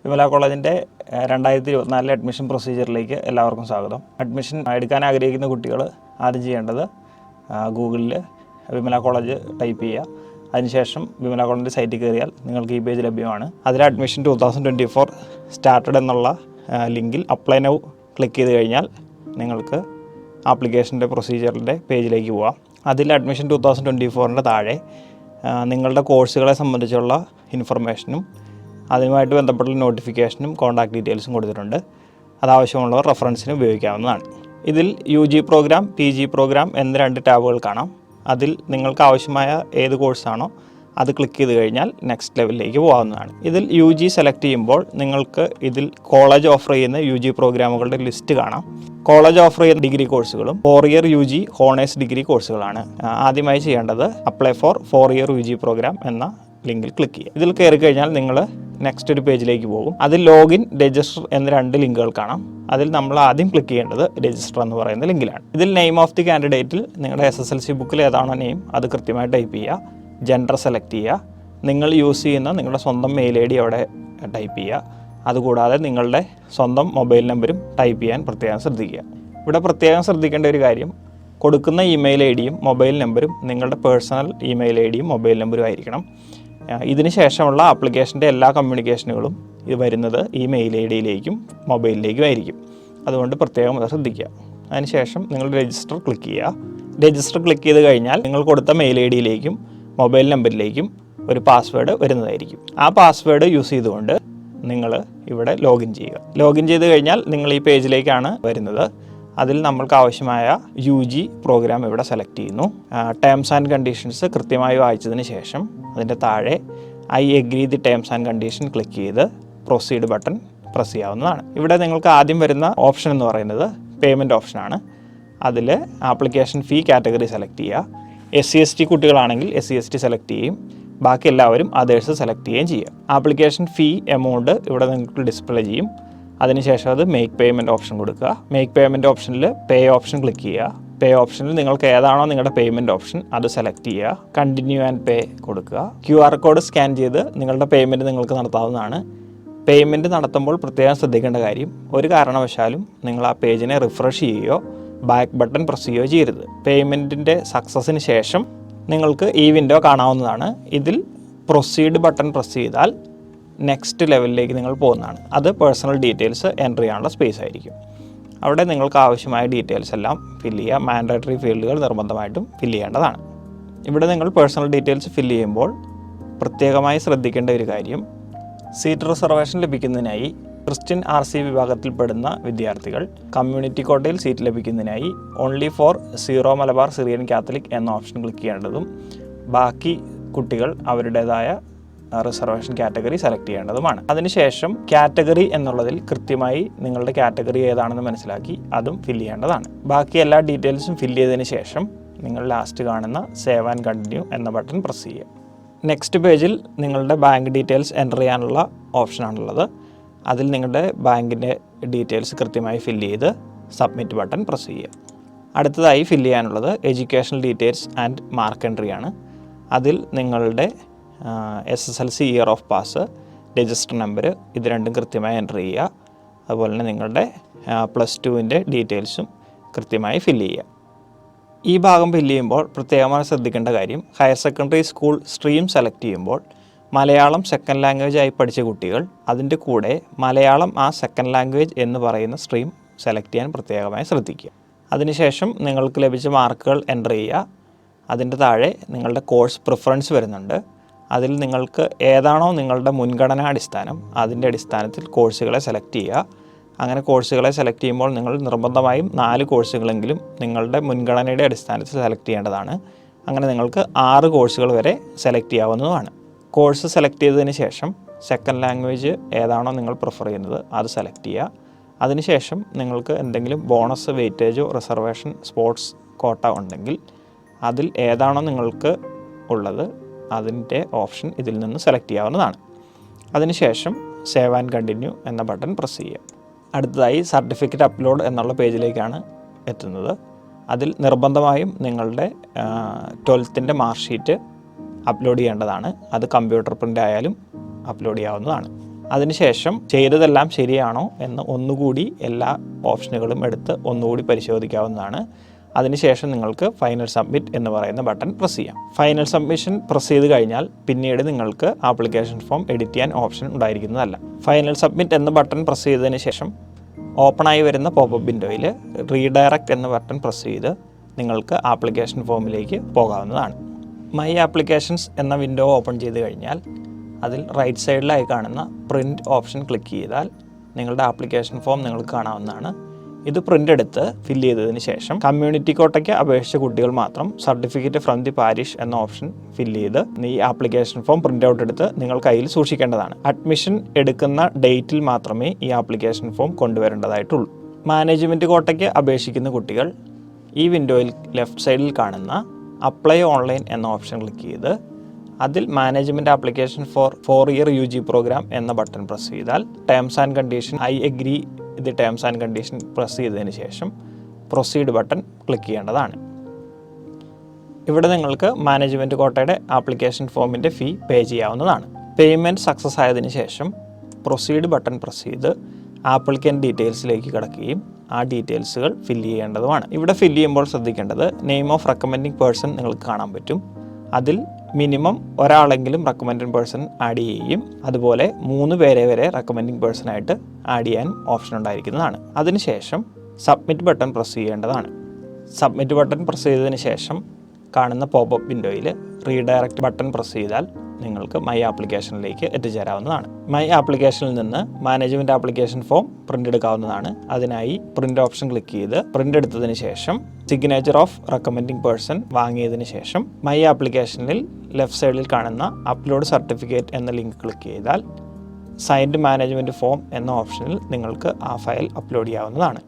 വിമല കോളേജിൻ്റെ 2024 അഡ്മിഷൻ പ്രൊസീജിയറിലേക്ക് എല്ലാവർക്കും സ്വാഗതം. അഡ്മിഷൻ എടുക്കാൻ ആഗ്രഹിക്കുന്ന കുട്ടികൾ ആദ്യം ചെയ്യേണ്ടത് ഗൂഗിളിൽ വിമല കോളേജ് ടൈപ്പ് ചെയ്യുക. അതിനുശേഷം വിമല കോളേജിൻ്റെ സൈറ്റിൽ കയറിയാൽ നിങ്ങൾക്ക് ഈ പേജ് ലഭ്യമാണ്. അതിൽ അഡ്മിഷൻ 2024 സ്റ്റാർട്ടഡ് എന്നുള്ള ലിങ്കിൽ അപ്ലൈ നൗ ക്ലിക്ക് ചെയ്ത് കഴിഞ്ഞാൽ നിങ്ങൾക്ക് ആപ്ലിക്കേഷൻ്റെ പ്രൊസീജിയറിൻ്റെ പേജിലേക്ക് പോവാം. അതിൽ അഡ്മിഷൻ 2024 താഴെ നിങ്ങളുടെ കോഴ്സുകളെ സംബന്ധിച്ചുള്ള ഇൻഫർമേഷനും അതുമായിട്ട് ബന്ധപ്പെട്ട നോട്ടിഫിക്കേഷനും കോൺടാക്ട് ഡീറ്റെയിൽസും കൊടുത്തിട്ടുണ്ട്. അതാവശ്യമുള്ളവർ റെഫറൻസിന് ഉപയോഗിക്കാവുന്നതാണ്. ഇതിൽ UG പ്രോഗ്രാം, PG പ്രോഗ്രാം എന്ന 2 ടാബുകൾ കാണാം. അതിൽ നിങ്ങൾക്ക് ആവശ്യമായ ഏത് കോഴ്സാണോ അത് ക്ലിക്ക് ചെയ്ത് കഴിഞ്ഞാൽ നെക്സ്റ്റ് ലെവലിലേക്ക് പോകാവുന്നതാണ്. ഇതിൽ UG സെലക്ട് ചെയ്യുമ്പോൾ നിങ്ങൾക്ക് ഇതിൽ കോളേജ് ഓഫർ ചെയ്യുന്ന UG പ്രോഗ്രാമുകളുടെ ലിസ്റ്റ് കാണാം. കോളേജ് ഓഫർ ചെയ്യുന്ന ഡിഗ്രി കോഴ്സുകളും 4 ഇയർ UG ഹോണേഴ്സ് ഡിഗ്രി കോഴ്സുകളാണ്. ആദ്യമായി ചെയ്യേണ്ടത് apply for 4 year UG programme എന്ന ലിങ്കിൽ ക്ലിക്ക് ചെയ്യുക. ഇതിൽ കയറി കഴിഞ്ഞാൽ നിങ്ങൾ നെക്സ്റ്റ് ഒരു പേജിലേക്ക് പോകും. അതിൽ ലോഗിൻ, രജിസ്റ്റർ എന്ന 2 ലിങ്കുകൾ കാണാം. അതിൽ നമ്മൾ ആദ്യം ക്ലിക്ക് ചെയ്യേണ്ടത് രജിസ്റ്റർ എന്ന് പറയുന്ന ലിങ്കിലാണ്. ഇതിൽ നെയിം ഓഫ് ദി കാൻഡിഡേറ്റിൽ നിങ്ങളുടെ SSLC ബുക്കിൽ ഏതാണോ നെയിം അത് കൃത്യമായി ടൈപ്പ് ചെയ്യുക. ജെൻഡർ സെലക്ട് ചെയ്യുക. നിങ്ങൾ യൂസ് ചെയ്യുന്ന നിങ്ങളുടെ സ്വന്തം മെയിൽ ID അവിടെ ടൈപ്പ് ചെയ്യുക. അതുകൂടാതെ നിങ്ങളുടെ സ്വന്തം മൊബൈൽ നമ്പറും ടൈപ്പ് ചെയ്യാൻ പ്രത്യേകം ശ്രദ്ധിക്കുക. ഇവിടെ പ്രത്യേകം ശ്രദ്ധിക്കേണ്ട ഒരു കാര്യം, കൊടുക്കുന്ന ഇമെയിൽ IDയും മൊബൈൽ നമ്പറും നിങ്ങളുടെ പേഴ്സണൽ ഇമെയിൽ IDയും മൊബൈൽ നമ്പറും ആയിരിക്കണം. ഇതിന് ശേഷമുള്ള ആപ്ലിക്കേഷൻ്റെ എല്ലാ കമ്മ്യൂണിക്കേഷനുകളും ഇത് വരുന്നത് ഈ മെയിൽ IDയിലേക്കും മൊബൈലിലേക്കും ആയിരിക്കും. അതുകൊണ്ട് പ്രത്യേകം ശ്രദ്ധിക്കുക. അതിനുശേഷം നിങ്ങൾ രജിസ്റ്റർ ക്ലിക്ക് ചെയ്യുക. രജിസ്റ്റർ ക്ലിക്ക് ചെയ്ത് കഴിഞ്ഞാൽ നിങ്ങൾ കൊടുത്ത മെയിൽ IDയിലേക്കും മൊബൈൽ നമ്പറിലേക്കും ഒരു പാസ്വേഡ് വരുന്നതായിരിക്കും. ആ പാസ്വേഡ് യൂസ് ചെയ്തുകൊണ്ട് നിങ്ങൾ ഇവിടെ ലോഗിൻ ചെയ്യുക. ലോഗിൻ ചെയ്ത് കഴിഞ്ഞാൽ നിങ്ങൾ ഈ പേജിലേക്കാണ് വരുന്നത്. അതിൽ നമ്മൾക്ക് ആവശ്യമായ UG പ്രോഗ്രാം ഇവിടെ സെലക്ട് ചെയ്യുന്നു. ടേംസ് ആൻഡ് കണ്ടീഷൻസ് കൃത്യമായി വായിച്ചതിന് ശേഷം അതിൻ്റെ താഴെ I agree the terms and condition click ചെയ്ത് പ്രൊസീഡ് ബട്ടൺ പ്രസ് ചെയ്യാവുന്നതാണ്. ഇവിടെ നിങ്ങൾക്ക് ആദ്യം വരുന്ന ഓപ്ഷൻ എന്ന് പറയുന്നത് പേയ്മെൻറ്റ് ഓപ്ഷനാണ്. അതിൽ ആപ്ലിക്കേഷൻ ഫീ കാറ്റഗറി സെലക്ട് ചെയ്യുക. SC/ST കുട്ടികളാണെങ്കിൽ SC/ST സെലക്ട് ചെയ്യും. ബാക്കി എല്ലാവരും അതേഴ്സ് സെലക്ട് ചെയ്യുകയും ചെയ്യുക. ആപ്ലിക്കേഷൻ ഫീ എമൗണ്ട് ഇവിടെ നിങ്ങൾക്ക് ഡിസ്പ്ലേ ചെയ്യും. അതിനുശേഷം അത് മേക്ക് പേയ്മെൻറ്റ് ഓപ്ഷൻ കൊടുക്കുക. മേക്ക് പേയ്മെൻറ്റ് ഓപ്ഷനിൽ പേ ഓപ്ഷൻ ക്ലിക്ക് ചെയ്യുക. പേ ഓപ്ഷനിൽ നിങ്ങൾക്ക് ഏതാണോ നിങ്ങളുടെ പേയ്മെൻറ്റ് ഓപ്ഷൻ അത് സെലക്ട് ചെയ്യുക. കണ്ടിന്യൂ ആൻഡ് പേ കൊടുക്കുക. QR കോഡ് സ്കാൻ ചെയ്ത് നിങ്ങളുടെ പേയ്മെൻറ്റ് നിങ്ങൾക്ക് നടത്താവുന്നതാണ്. പേയ്മെൻറ്റ് നടത്തുമ്പോൾ പ്രത്യേകം ശ്രദ്ധിക്കേണ്ട കാര്യം, ഒരു കാരണവശാലും നിങ്ങൾ ആ പേജിനെ റിഫ്രഷ് ചെയ്യുകയോ ബാക്ക് ബട്ടൺ പ്രസ് ചെയ്യുകയോ ചെയ്യരുത്. പേയ്മെൻറ്റിൻ്റെ സക്സസ്സിന് ശേഷം നിങ്ങൾക്ക് ഈ വിൻഡോ കാണാവുന്നതാണ്. ഇതിൽ പ്രൊസീഡ് ബട്ടൺ പ്രസ് ചെയ്താൽ നെക്സ്റ്റ് ലെവലിലേക്ക് നിങ്ങൾ പോകുന്നതാണ്. അത് പേഴ്സണൽ ഡീറ്റെയിൽസ് എൻ്റർ ചെയ്യാനുള്ള സ്പേസ് ആയിരിക്കും. അവിടെ നിങ്ങൾക്ക് ആവശ്യമായ ഡീറ്റെയിൽസ് എല്ലാം ഫില്ല് ചെയ്യുക. മാൻഡേറ്ററി ഫീൽഡുകൾ നിർബന്ധമായിട്ടും ഫില്ല് ചെയ്യേണ്ടതാണ്. ഇവിടെ നിങ്ങൾ പേഴ്സണൽ ഡീറ്റെയിൽസ് ഫില്ല് ചെയ്യുമ്പോൾ പ്രത്യേകമായി ശ്രദ്ധിക്കേണ്ട ഒരു കാര്യം, സീറ്റ് റിസർവേഷൻ ലഭിക്കുന്നതിനായി ക്രിസ്ത്യൻ RC വിഭാഗത്തിൽപ്പെടുന്ന വിദ്യാർത്ഥികൾ കമ്മ്യൂണിറ്റി കോട്ടയിൽ സീറ്റ് ലഭിക്കുന്നതിനായി only for 0 Malabar Syrian Catholic എന്ന ഓപ്ഷൻ ക്ലിക്ക് ചെയ്യേണ്ടതും ബാക്കി കുട്ടികൾ അവരുടേതായ റിസർവേഷൻ കാറ്റഗറി സെലക്ട് ചെയ്യേണ്ടതുമാണ്. അതിനുശേഷം കാറ്റഗറി എന്നുള്ളതിൽ കൃത്യമായി നിങ്ങളുടെ കാറ്റഗറി ഏതാണെന്ന് മനസ്സിലാക്കി അതും ഫില്ല് ചെയ്യേണ്ടതാണ്. ബാക്കി എല്ലാ ഡീറ്റെയിൽസും ഫില്ല് ചെയ്തതിന് ശേഷം നിങ്ങൾ ലാസ്റ്റ് കാണുന്ന സേവ് ആൻഡ് കണ്ടിന്യൂ എന്ന ബട്ടൺ പ്രസ് ചെയ്യുക. നെക്സ്റ്റ് പേജിൽ നിങ്ങളുടെ ബാങ്ക് ഡീറ്റെയിൽസ് എൻ്റർ ചെയ്യാനുള്ള ഓപ്ഷനാണുള്ളത്. അതിൽ നിങ്ങളുടെ ബാങ്കിൻ്റെ ഡീറ്റെയിൽസ് കൃത്യമായി ഫില്ല് ചെയ്ത് സബ്മിറ്റ് ബട്ടൺ പ്രസ് ചെയ്യുക. അടുത്തതായി ഫില്ല് ചെയ്യാനുള്ളത് educational details and mark entry ആണ്. അതിൽ നിങ്ങളുടെ SSLC year of pass, register number ഇത് രണ്ടും കൃത്യമായി എൻ്റർ ചെയ്യുക. അതുപോലെ തന്നെ നിങ്ങളുടെ +2ൻ്റെ ഡീറ്റെയിൽസും കൃത്യമായി ഫില്ല് ചെയ്യുക. ഈ ഭാഗം ഫില്ല് ചെയ്യുമ്പോൾ പ്രത്യേകമായി ശ്രദ്ധിക്കേണ്ട കാര്യം, higher secondary school stream select ചെയ്യുമ്പോൾ മലയാളം സെക്കൻഡ് ലാംഗ്വേജ് ആയി പഠിച്ച കുട്ടികൾ അതിൻ്റെ കൂടെ മലയാളം സെക്കൻഡ് ലാംഗ്വേജ് എന്ന് പറയുന്ന സ്ട്രീം സെലക്ട് ചെയ്യാൻ പ്രത്യേകമായി ശ്രദ്ധിക്കുക. അതിനുശേഷം നിങ്ങൾക്ക് ലഭിച്ച മാർക്കുകൾ എൻ്റർ ചെയ്യുക. അതിൻ്റെ താഴെ നിങ്ങളുടെ കോഴ്സ് പ്രിഫറൻസ് വരുന്നുണ്ട്. അതിൽ നിങ്ങൾക്ക് ഏതാണോ നിങ്ങളുടെ മുൻഗണനാ അടിസ്ഥാനം അതിൻ്റെ അടിസ്ഥാനത്തിൽ കോഴ്സുകളെ സെലക്ട് ചെയ്യുക. അങ്ങനെ കോഴ്സുകളെ സെലക്ട് ചെയ്യുമ്പോൾ നിങ്ങൾ നിർബന്ധമായും 4 കോഴ്സുകളെങ്കിലും നിങ്ങളുടെ മുൻഗണനയുടെ അടിസ്ഥാനത്തിൽ സെലക്ട് ചെയ്യേണ്ടതാണ്. അങ്ങനെ നിങ്ങൾക്ക് 6 കോഴ്സുകൾ വരെ സെലക്ട് ചെയ്യാവുന്നതുമാണ്. കോഴ്സ് സെലക്ട് ചെയ്തതിന് ശേഷം സെക്കൻഡ് ലാംഗ്വേജ് ഏതാണോ നിങ്ങൾ പ്രിഫർ ചെയ്യുന്നത് അത് സെലക്ട് ചെയ്യുക. അതിനുശേഷം നിങ്ങൾക്ക് എന്തെങ്കിലും ബോണസ്, വെയിറ്റേജോ, റിസർവേഷൻ, സ്പോർട്സ് കോട്ട ഉണ്ടെങ്കിൽ അതിൽ ഏതാണോ നിങ്ങൾക്ക് ഉള്ളത് അതിൻ്റെ ഓപ്ഷൻ ഇതിൽ നിന്ന് സെലക്ട് ചെയ്യാവുന്നതാണ്. അതിനുശേഷം സേവ് ആൻഡ് കണ്ടിന്യൂ എന്ന ബട്ടൺ പ്രസ് ചെയ്യുക. അടുത്തതായി സർട്ടിഫിക്കറ്റ് അപ്ലോഡ് എന്നുള്ള പേജിലേക്കാണ് എത്തുന്നത്. അതിൽ നിർബന്ധമായും നിങ്ങളുടെ 12th മാർക്ക് ഷീറ്റ് അപ്ലോഡ് ചെയ്യേണ്ടതാണ്. അത് കമ്പ്യൂട്ടർ പ്രിൻ്റ് ആയാലും അപ്ലോഡ് ചെയ്യാവുന്നതാണ്. അതിനുശേഷം ചെയ്തതെല്ലാം ശരിയാണോ എന്ന് ഒന്നുകൂടി എല്ലാ ഓപ്ഷനുകളും എടുത്ത് ഒന്നുകൂടി പരിശോധിക്കാവുന്നതാണ്. അതിനുശേഷം നിങ്ങൾക്ക് ഫൈനൽ സബ്മിറ്റ് എന്ന് പറയുന്ന ബട്ടൺ പ്രസ് ചെയ്യാം. ഫൈനൽ സബ്മിഷൻ പ്രസ് ചെയ്ത് കഴിഞ്ഞാൽ പിന്നീട് നിങ്ങൾക്ക് ആപ്ലിക്കേഷൻ ഫോം എഡിറ്റ് ചെയ്യാൻ ഓപ്ഷൻ ഉണ്ടായിരിക്കുന്നതല്ല. ഫൈനൽ സബ്മിറ്റ് എന്ന ബട്ടൺ പ്രസ് ചെയ്തതിന് ശേഷം ഓപ്പണായി വരുന്ന പോപ്പപ്പ് വിൻഡോയിൽ റീഡയറക്റ്റ് എന്ന ബട്ടൺ പ്രസ് ചെയ്ത് നിങ്ങൾക്ക് ആപ്ലിക്കേഷൻ ഫോമിലേക്ക് പോകാവുന്നതാണ്. മൈ ആപ്ലിക്കേഷൻസ് എന്ന വിൻഡോ ഓപ്പൺ ചെയ്ത് കഴിഞ്ഞാൽ അതിൽ റൈറ്റ് സൈഡിലായി കാണുന്ന പ്രിൻറ്റ് ഓപ്ഷൻ ക്ലിക്ക് ചെയ്താൽ നിങ്ങളുടെ ആപ്ലിക്കേഷൻ ഫോം നിങ്ങൾക്ക് കാണാവുന്നതാണ്. ഇത് പ്രിൻ്റ് എടുത്ത് ഫില്ല് ചെയ്തതിന് ശേഷം കമ്മ്യൂണിറ്റി കോട്ടയ്ക്ക് അപേക്ഷിച്ച കുട്ടികൾ മാത്രം സർട്ടിഫിക്കറ്റ് ഫ്രം ദി പാരിഷ് എന്ന ഓപ്ഷൻ ഫില്ല് ചെയ്ത് ഈ ആപ്ലിക്കേഷൻ ഫോം പ്രിൻ്റ് ഔട്ട് എടുത്ത് നിങ്ങൾ കയ്യിൽ സൂക്ഷിക്കേണ്ടതാണ്. അഡ്മിഷൻ എടുക്കുന്ന ഡേറ്റിൽ മാത്രമേ ഈ ആപ്ലിക്കേഷൻ ഫോം കൊണ്ടുവരേണ്ടതായിട്ടുള്ളൂ. മാനേജ്മെൻറ്റ് കോട്ടയ്ക്ക് അപേക്ഷിക്കുന്ന കുട്ടികൾ ഈ വിൻഡോയിൽ ലെഫ്റ്റ് സൈഡിൽ കാണുന്ന അപ്ലൈ ഓൺലൈൻ എന്ന ഓപ്ഷൻ ക്ലിക്ക് ചെയ്ത് അതിൽ management application for 4 year UG programme എന്ന ബട്ടൺ പ്രസ് ചെയ്താൽ terms and condition I agree ഇത് ടേംസ് ആൻഡ് കണ്ടീഷൻ പ്രസ് ചെയ്തതിന് ശേഷം പ്രൊസീഡ് ബട്ടൺ ക്ലിക്ക് ചെയ്യേണ്ടതാണ്. ഇവിടെ നിങ്ങൾക്ക് മാനേജ്മെൻറ്റ് കോട്ടയുടെ ആപ്ലിക്കേഷൻ ഫോമിൻ്റെ ഫീ പേ ചെയ്യാവുന്നതാണ്. പേയ്മെൻറ്റ് സക്സസ് ആയതിനു ശേഷം പ്രൊസീഡ് ബട്ടൺ പ്രസ് ചെയ്ത് ആപ്ലിക്കൻ്റ് ഡീറ്റെയിൽസിലേക്ക് കടക്കുകയും ആ ഡീറ്റെയിൽസുകൾ ഫില്ല് ചെയ്യേണ്ടതുമാണ്. ഇവിടെ ഫില്ല് ചെയ്യുമ്പോൾ ശ്രദ്ധിക്കേണ്ടത് നെയിം ഓഫ് റെക്കമെൻഡിങ് പേഴ്സൺ നിങ്ങൾക്ക് കാണാൻ പറ്റും. അതിൽ മിനിമം ഒരാളെങ്കിലും റെക്കമെൻഡിങ് പേഴ്സൺ ആഡ് ചെയ്യുകയും അതുപോലെ 3 പേരെ വരെ റെക്കമെൻഡിങ് പേഴ്സണായിട്ട് ആഡ് ചെയ്യാൻ ഓപ്ഷൻ ഉണ്ടായിരിക്കുന്നതാണ്. അതിനുശേഷം സബ്മിറ്റ് ബട്ടൺ പ്രസ് ചെയ്യേണ്ടതാണ്. സബ്മിറ്റ് ബട്ടൺ പ്രസ് ചെയ്തതിന് ശേഷം കാണുന്ന പോപ്പപ്പ് വിൻഡോയിൽ റീഡയറക്റ്റ് ബട്ടൺ പ്രസ് ചെയ്താൽ നിങ്ങൾക്ക് മൈ ആപ്ലിക്കേഷനിലേക്ക് എത്തിച്ചേരാവുന്നതാണ്. മൈ ആപ്ലിക്കേഷനിൽ നിന്ന് മാനേജ്മെൻറ്റ് ആപ്ലിക്കേഷൻ ഫോം പ്രിൻ്റ് എടുക്കാവുന്നതാണ്. അതിനായി പ്രിൻ്റ് ഓപ്ഷൻ ക്ലിക്ക് ചെയ്ത് പ്രിൻ്റ് എടുത്തതിന് ശേഷം സിഗ്നേച്ചർ ഓഫ് റെക്കമെൻഡിങ് പേഴ്സൺ വാങ്ങിയതിന് ശേഷം മൈ ആപ്ലിക്കേഷനിൽ ലെഫ്റ്റ് സൈഡിൽ കാണുന്ന അപ്ലോഡ് സർട്ടിഫിക്കറ്റ് എന്ന ലിങ്ക് ക്ലിക്ക് ചെയ്താൽ സൈൻഡ് മാനേജ്മെൻറ്റ് ഫോം എന്ന ഓപ്ഷനിൽ നിങ്ങൾക്ക് ആ ഫയൽ അപ്ലോഡ് ചെയ്യാവുന്നതാണ്.